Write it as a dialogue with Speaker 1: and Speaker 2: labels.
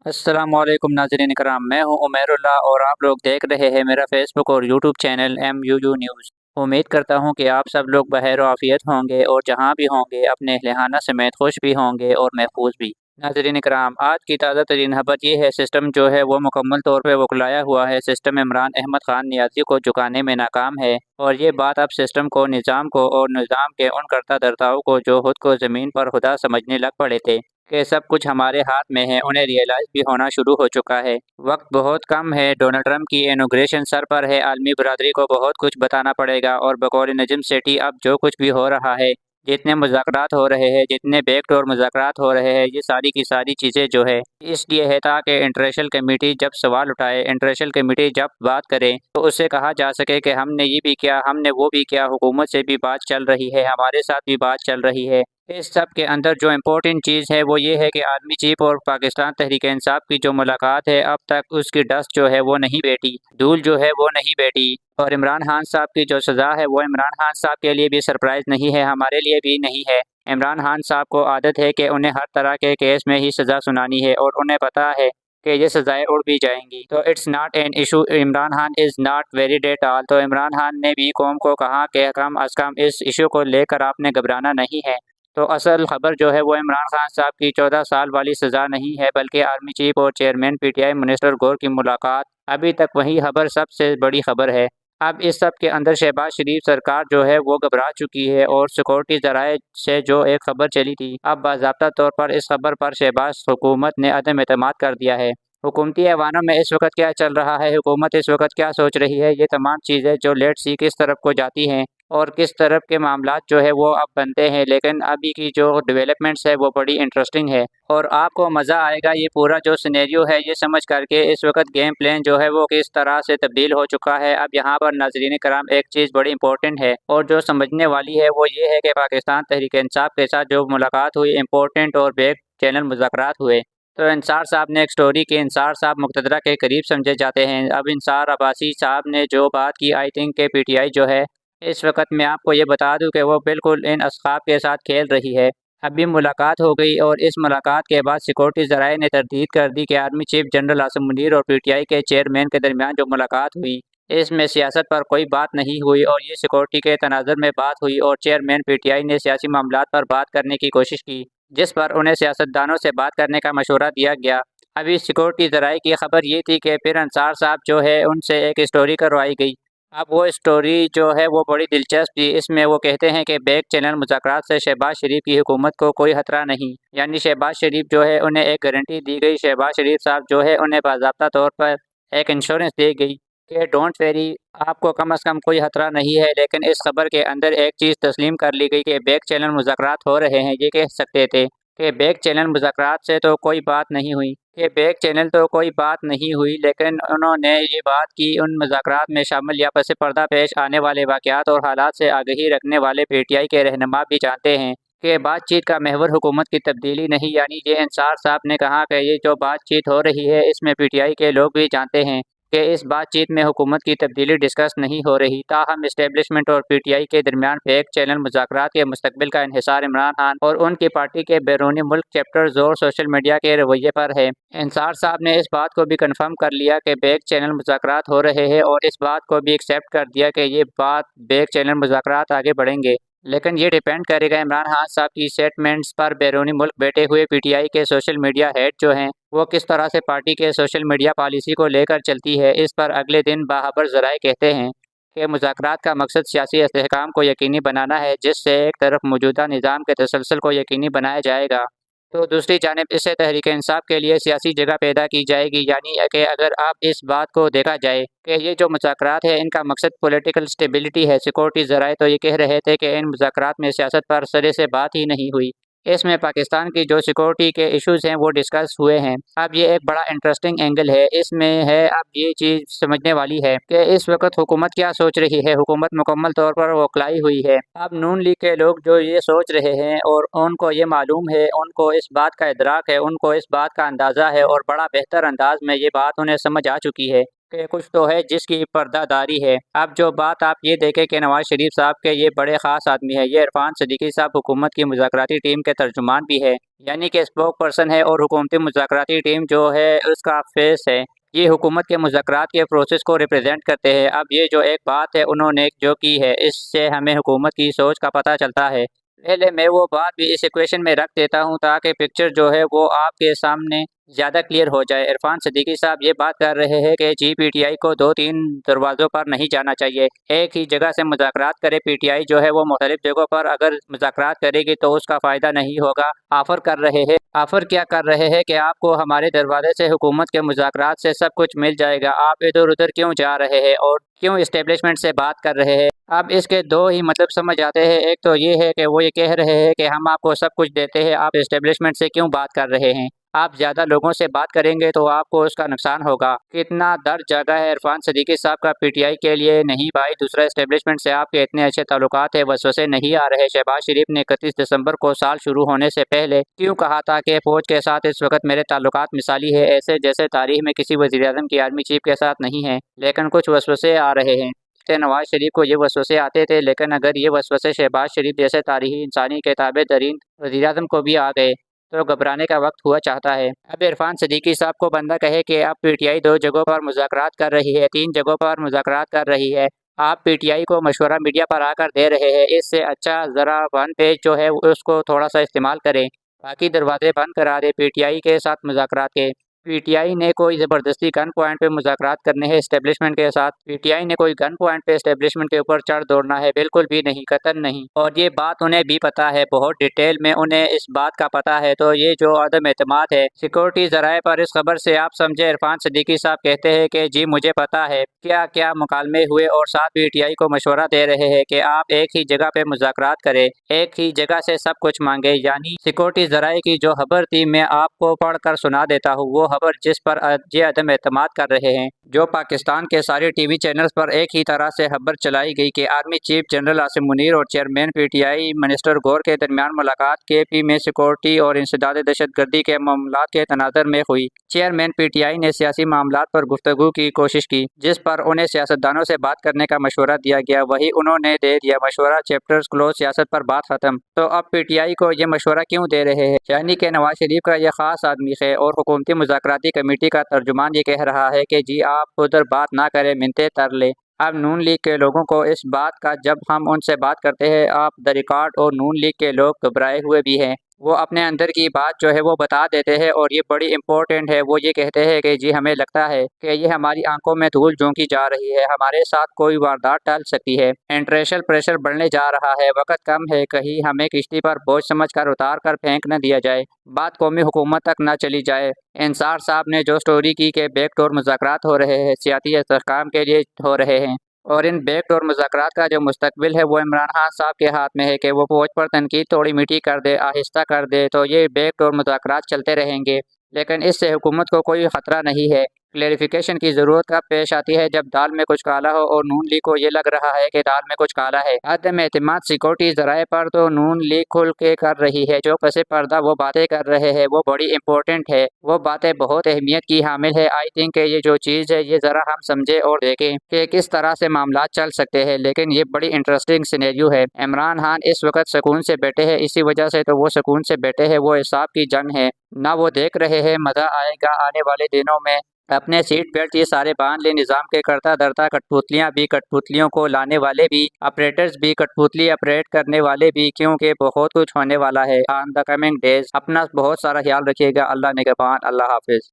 Speaker 1: السلام علیکم ناظرین کرام، میں ہوں عمیر اللہ اور آپ لوگ دیکھ رہے ہیں میرا فیس بک اور یوٹیوب چینل MUU نیوز۔ امید کرتا ہوں کہ آپ سب لوگ بخیر و عافیت ہوں گے اور جہاں بھی ہوں گے اپنے اہلِ سمیت خوش بھی ہوں گے اور محفوظ بھی۔ ناظرین کرام، آج کی تازہ ترین خبر یہ ہے سسٹم جو ہے وہ مکمل طور پہ وکلایا ہوا ہے۔ سسٹم عمران احمد خان نیازی کو جھکانے میں ناکام ہے اور یہ بات اب سسٹم کو، نظام کو اور نظام کے ان کرتا دھرتاؤں کو جو خود کو زمین پر خدا سمجھنے لگ پڑے تھے کہ سب کچھ ہمارے ہاتھ میں ہے، انہیں ریئلائز بھی ہونا شروع ہو چکا ہے۔ وقت بہت کم ہے، ڈونلڈ ٹرمپ کی انوگریشن سر پر ہے، عالمی برادری کو بہت کچھ بتانا پڑے گا اور بقول نجم سیٹھی اب جو کچھ بھی ہو رہا ہے، جتنے مذاکرات ہو رہے ہیں، جتنے بیک ڈور مذاکرات ہو رہے ہیں، یہ ساری کی ساری چیزیں جو ہے اس لیے ہے تاکہ انٹرنیشنل کمیٹی جب سوال اٹھائے، انٹرنیشنل کمیٹی جب بات کرے تو اس سے کہا جا سکے کہ ہم نے یہ بھی کیا، ہم نے وہ بھی کیا، حکومت سے بھی بات چل رہی ہے، ہمارے ساتھ بھی بات چل رہی ہے۔ اس سب کے اندر جو امپورٹنٹ چیز ہے وہ یہ ہے کہ آرمی چیف اور پاکستان تحریک انصاف کی جو ملاقات ہے اب تک اس کی ڈسٹ جو ہے وہ نہیں بیٹھی، دھول جو ہے وہ نہیں بیٹھی، اور عمران خان صاحب کی جو سزا ہے وہ عمران خان صاحب کے لیے بھی سرپرائز نہیں ہے، ہمارے لیے بھی نہیں ہے۔ عمران خان صاحب کو عادت ہے کہ انہیں ہر طرح کے کیس میں ہی سزا سنانی ہے اور انہیں پتا ہے کہ یہ سزائیں اڑ بھی جائیں گی، تو it's not an issue, Imran Khan is not very at all. تو عمران خان نے بھی قوم کو کہا کہ کم از کم اس ایشو کو لے کر آپ نے گھبرانا نہیں ہے۔ تو اصل خبر جو ہے وہ عمران خان صاحب کی 14 سال والی سزا نہیں ہے بلکہ آرمی چیف اور چیئرمین PTI منسٹر گور کی ملاقات، ابھی تک وہی خبر سب سے بڑی خبر ہے۔ اب اس سب کے اندر شہباز شریف سرکار جو ہے وہ گھبرا چکی ہے اور سیکورٹی ذرائع سے جو ایک خبر چلی تھی، اب باضابطہ طور پر اس خبر پر شہباز حکومت نے عدم اعتماد کر دیا ہے۔ حکومتی ایوانوں میں اس وقت کیا چل رہا ہے، حکومت اس وقت کیا سوچ رہی ہے، یہ تمام چیزیں جو لیٹ سی کس طرف کو جاتی ہیں اور کس طرف کے معاملات جو ہے وہ اب بنتے ہیں، لیکن ابھی کی جو ڈیولپمنٹس ہے وہ بڑی انٹرسٹنگ ہے اور آپ کو مزہ آئے گا یہ پورا جو سینیریو ہے یہ سمجھ کر کے اس وقت گیم پلان جو ہے وہ کس طرح سے تبدیل ہو چکا ہے۔ اب یہاں پر ناظرین کرام ایک چیز بڑی امپورٹنٹ ہے اور جو سمجھنے والی ہے وہ یہ ہے کہ پاکستان تحریک انصاف کے ساتھ جو ملاقات ہوئی، امپورٹنٹ اور بیک چینل مذاکرات ہوئے، تو انصار صاحب نے ایک سٹوری کی، انصار صاحب مقتدرہ کے قریب سمجھے جاتے ہیں۔ اب انصار عباسی صاحب نے جو بات کی، آئی تھنک کہ PTI جو ہے اس وقت میں آپ کو یہ بتا دوں کہ وہ بالکل ان اصحاب کے ساتھ کھیل رہی ہے۔ ابھی ملاقات ہو گئی اور اس ملاقات کے بعد سیکورٹی ذرائع نے تردید کر دی کہ army chief general Asim Munir اور PTI کے چیئرمین کے درمیان جو ملاقات ہوئی اس میں سیاست پر کوئی بات نہیں ہوئی اور یہ سیکورٹی کے تناظر میں بات ہوئی اور چیئرمین PTI نے سیاسی معاملات پر بات کرنے کی کوشش کی جس پر انہیں سیاستدانوں سے بات کرنے کا مشورہ دیا گیا۔ ابھی سیکورٹی ذرائع کی خبر یہ تھی کہ پھر انصار صاحب جو ہے ان سے ایک اسٹوری کروائی گئی۔ اب وہ اسٹوری جو ہے وہ بڑی دلچسپ تھی، اس میں وہ کہتے ہیں کہ بیک چینل مذاکرات سے شہباز شریف کی حکومت کو کوئی خطرہ نہیں، یعنی شہباز شریف جو ہے انہیں ایک گارنٹی دی گئی، شہباز شریف صاحب جو ہے انہیں باضابطہ طور پر ایک انشورنس دی گئی کہ ڈونٹ ویری، آپ کو کم از کم کوئی خطرہ نہیں ہے۔ لیکن اس خبر کے اندر ایک چیز تسلیم کر لی گئی کہ بیک چینل مذاکرات ہو رہے ہیں، یہ کہہ سکتے تھے کہ بیک چینل مذاکرات سے تو کوئی بات نہیں ہوئی، کہ بیک چینل تو کوئی بات نہیں ہوئی، لیکن انہوں نے یہ بات کی ان مذاکرات میں شامل یا پس پردہ پیش آنے والے واقعات اور حالات سے آگہی رکھنے والے PTI کے رہنما بھی جانتے ہیں کہ بات چیت کا محور حکومت کی تبدیلی نہیں، یعنی یہ انصار صاحب نے کہا کہ یہ جو بات چیت ہو رہی ہے اس میں PTI کے لوگ بھی جانتے ہیں کہ اس بات چیت میں حکومت کی تبدیلی ڈسکس نہیں ہو رہی، تاہم اسٹیبلشمنٹ اور PTI کے درمیان بیک چینل مذاکرات کے مستقبل کا انحصار عمران خان اور ان کی پارٹی کے بیرونی ملک چیپٹرز اور سوشل میڈیا کے رویے پر ہے۔ انصار صاحب نے اس بات کو بھی کنفرم کر لیا کہ بیک چینل مذاکرات ہو رہے ہیں اور اس بات کو بھی ایکسیپٹ کر دیا کہ یہ بات بیک چینل مذاکرات آگے بڑھیں گے، لیکن یہ ڈیپینڈ کرے گا عمران خان صاحب کی سٹیٹمنٹس پر۔ بیرونی ملک بیٹھے ہوئے PTI کے سوشل میڈیا ہیڈ جو ہیں وہ کس طرح سے پارٹی کے سوشل میڈیا پالیسی کو لے کر چلتی ہے، اس پر اگلے دن باخبر ذرائع کہتے ہیں کہ مذاکرات کا مقصد سیاسی استحکام کو یقینی بنانا ہے، جس سے ایک طرف موجودہ نظام کے تسلسل کو یقینی بنایا جائے گا تو دوسری جانب اس سے تحریک انصاف کے لیے سیاسی جگہ پیدا کی جائے گی، یعنی کہ اگر آپ اس بات کو دیکھا جائے کہ یہ جو مذاکرات ہیں ان کا مقصد پولیٹیکل سٹیبلٹی ہے، سیکورٹی ذرائع تو یہ کہہ رہے تھے کہ ان مذاکرات میں سیاست پر سرے سے بات ہی نہیں ہوئی، اس میں پاکستان کی جو سیکورٹی کے ایشوز ہیں وہ ڈسکس ہوئے ہیں۔ اب یہ ایک بڑا انٹرسٹنگ اینگل ہے، اس میں ہے اب یہ چیز سمجھنے والی ہے کہ اس وقت حکومت کیا سوچ رہی ہے۔ حکومت مکمل طور پر وکلائی ہوئی ہے، اب نون لیگ کے لوگ جو یہ سوچ رہے ہیں اور ان کو یہ معلوم ہے، ان کو اس بات کا ادراک ہے، ان کو اس بات کا اندازہ ہے اور بڑا بہتر انداز میں یہ بات انہیں سمجھ آ چکی ہے کہ کچھ تو ہے جس کی پردہ داری ہے۔ اب جو بات آپ یہ دیکھیں کہ نواز شریف صاحب کے یہ بڑے خاص آدمی ہے، یہ عرفان صدیقی صاحب حکومت کی مذاکراتی ٹیم کے ترجمان بھی ہے، یعنی کہ اسپوک پرسن ہے، اور حکومتی مذاکراتی ٹیم جو ہے اس کا فیس ہے۔ یہ حکومت کے مذاکرات کے پروسیس کو ریپرزینٹ کرتے ہیں۔ اب یہ جو ایک بات ہے انہوں نے جو کی ہے، اس سے ہمیں حکومت کی سوچ کا پتہ چلتا ہے۔ پہلے میں وہ بات بھی اس ایکویشن میں رکھ دیتا ہوں تاکہ پکچر جو ہے وہ آپ کے سامنے زیادہ کلیئر ہو جائے۔ عرفان صدیقی صاحب یہ بات کر رہے ہیں کہ جی پی ٹی آئی کو 2-3 دروازوں پر نہیں جانا چاہیے، ایک ہی جگہ سے مذاکرات کرے۔ پی ٹی آئی جو ہے وہ مختلف جگہوں پر اگر مذاکرات کرے گی تو اس کا فائدہ نہیں ہوگا۔ آفر کر رہے ہیں، آفر کیا کر رہے ہیں کہ آپ کو ہمارے دروازے سے حکومت کے مذاکرات سے سب کچھ مل جائے گا، آپ ادھر ادھر کیوں جا رہے ہیں اور کیوں اسٹیبلشمنٹ سے بات کر رہے ہیں۔ اب اس کے دو ہی مطلب سمجھ آتے ہیں، ایک تو یہ ہے کہ وہ یہ کہہ رہے ہیں کہ ہم آپ کو سب کچھ دیتے ہیں، آپ اسٹیبلشمنٹ سے کیوں بات کر رہے ہیں، آپ زیادہ لوگوں سے بات کریں گے تو آپ کو اس کا نقصان ہوگا۔ کتنا درد جگہ ہے عرفان صدیقی صاحب کا پی ٹی آئی کے لیے، نہیں بھائی دوسرا اسٹیبلشمنٹ سے آپ کے اتنے اچھے تعلقات ہیں، وسوسے نہیں آ رہے۔ شہباز شریف نے 31 دسمبر کو سال شروع ہونے سے پہلے کیوں کہا تھا کہ فوج کے ساتھ اس وقت میرے تعلقات مثالی ہے، ایسے جیسے تاریخ میں کسی وزیراعظم کی آرمی چیف کے ساتھ نہیں ہے، لیکن کچھ وسوسے آ رہے ہیں۔ نواز شریف کو یہ وسوسے آتے تھے، لیکن اگر یہ وسوسے شہباز شریف جیسے تاریخی انسانی کے تابع ترین وزیراعظم کو بھی آ گئے تو گھبرانے کا وقت ہوا چاہتا ہے۔ اب عرفان صدیقی صاحب کو بندہ کہے کہ اب پی ٹی آئی 2 جگہوں پر مذاکرات کر رہی ہے، 3 جگہوں پر مذاکرات کر رہی ہے، آپ پی ٹی آئی کو مشورہ میڈیا پر آ کر دے رہے ہیں، اس سے اچھا ذرا ون پیج جو ہے اس کو تھوڑا سا استعمال کریں، باقی دروازے بند کرا دے پی ٹی آئی کے ساتھ مذاکرات کے۔ پی ٹی آئی نے کوئی زبردستی گن پوائنٹ پہ مذاکرات کرنے ہیں اسٹیبلشمنٹ کے ساتھ، پی ٹی آئی نے کوئی گن پوائنٹ پہ اسٹیبلشمنٹ کے اوپر چڑھ دوڑنا ہے، بالکل بھی نہیں، قطعاً نہیں۔ اور یہ بات انہیں بھی پتہ ہے، بہت ڈیٹیل میں انہیں اس بات کا پتہ ہے۔ تو یہ جو عدم اعتماد ہے سیکورٹی ذرائع پر، اس خبر سے آپ سمجھے عرفان صدیقی صاحب کہتے ہیں کہ جی مجھے پتہ ہے کیا کیا مکالمے ہوئے، اور ساتھ پی ٹی آئی کو مشورہ دے رہے ہیں کہ آپ ایک ہی جگہ پہ مذاکرات کریں، ایک ہی جگہ سے سب کچھ مانگے۔ یعنی سیکورٹی ذرائع کی جو خبر تھی میں آپ کو پڑھ کر سنا دیتا ہوں، وہ خبر جس پر یہ عدم اعتماد کر رہے ہیں، جو پاکستان کے سارے ٹی وی چینلز پر ایک ہی طرح سے خبر چلائی گئی کہ army chief general Asim Munir اور chairman P T I minister گور کے درمیان ملاقات کے پی میں سیکورٹی اور انسداد دہشت گردی کے معاملات کے تناظر میں ہوئی۔ چیئرمین پی ٹی آئی نے سیاسی معاملات پر گفتگو کی کوشش کی، جس پر انہیں سیاستدانوں سے بات کرنے کا مشورہ دیا گیا، وہی انہوں نے دے دیا مشورہ، چیپٹرز کلوز، سیاست پر بات ختم۔ تو اب پی ٹی آئی کو یہ مشورہ کیوں دے رہے ہیں؟ یعنی کہ نواز شریف کا یہ خاص آدمی ہے اور حکومتی مذاکراتی کمیٹی کا ترجمان یہ کہہ رہا ہے کہ جی آپ ادھر بات نہ کریں، منتیں تر لیں۔ اب نون لیگ کے لوگوں کو اس بات کا جب ہم ان سے بات کرتے ہیں آپ دا ریکارڈ، اور نون لیگ کے لوگ گھبرائے ہوئے بھی ہیں، وہ اپنے اندر کی بات جو ہے وہ بتا دیتے ہیں، اور یہ بڑی امپورٹنٹ ہے۔ وہ یہ کہتے ہیں کہ جی ہمیں لگتا ہے کہ یہ ہماری آنکھوں میں دھول جھونکی جا رہی ہے، ہمارے ساتھ کوئی واردات ٹل سکتی ہے، انٹرنیشنل پریشر بڑھنے جا رہا ہے، وقت کم ہے، کہیں ہمیں کشتی پر بوجھ سمجھ کر اتار کر پھینک نہ دیا جائے، بات قومی حکومت تک نہ چلی جائے۔ انصار صاحب نے جو سٹوری کی کہ بیک ڈور مذاکرات ہو رہے ہیں، سیاسی استحکام کے لیے ہو رہے ہیں، اور ان بیک ڈور مذاکرات کا جو مستقبل ہے وہ عمران خان صاحب کے ہاتھ میں ہے کہ وہ فوج پر تنقید تھوڑی میٹھی کر دے، آہستہ کر دے، تو یہ بیک ڈور مذاکرات چلتے رہیں گے، لیکن اس سے حکومت کو کوئی خطرہ نہیں ہے۔ کلیریفیکیشن کی ضرورت کب پیش آتی ہے؟ جب دال میں کچھ کالا ہو اور نون لیگ کو یہ لگ رہا ہے کہ دال میں کچھ کالا ہے۔ عدم اعتماد سیکورٹی ذرائع پر تو نون لیگ کھل کے کر رہی ہے، جو پس پردہ وہ باتیں کر رہے ہیں وہ بڑی امپورٹنٹ ہے، وہ باتیں بہت اہمیت کی حامل ہے۔ آئی تھنک کہ یہ جو چیز ہے یہ ذرا ہم سمجھے اور دیکھیں کہ کس طرح سے معاملات چل سکتے ہیں، لیکن یہ بڑی انٹرسٹنگ سینیریو ہے۔ عمران خان اس وقت سکون سے بیٹھے ہیں، اسی وجہ سے تو وہ سکون سے بیٹھے ہیں، وہ حساب کی جنگ ہے نہ، وہ دیکھ رہے ہیں مزہ آئے گا آنے والے دنوں میں۔ اپنے سیٹ بیلٹ یہ سارے باندھ لیں، نظام کے کرتا دھرتا کٹپوتلیاں بھی، کٹپوتلیوں کو لانے والے بھی، آپریٹرز بھی، کٹپوتلی آپریٹ کرنے والے بھی، کیونکہ بہت کچھ ہونے والا ہے آن دا کمنگ ڈیز۔ اپنا بہت سارا خیال رکھیے گا، اللہ نگہبان، اللہ حافظ۔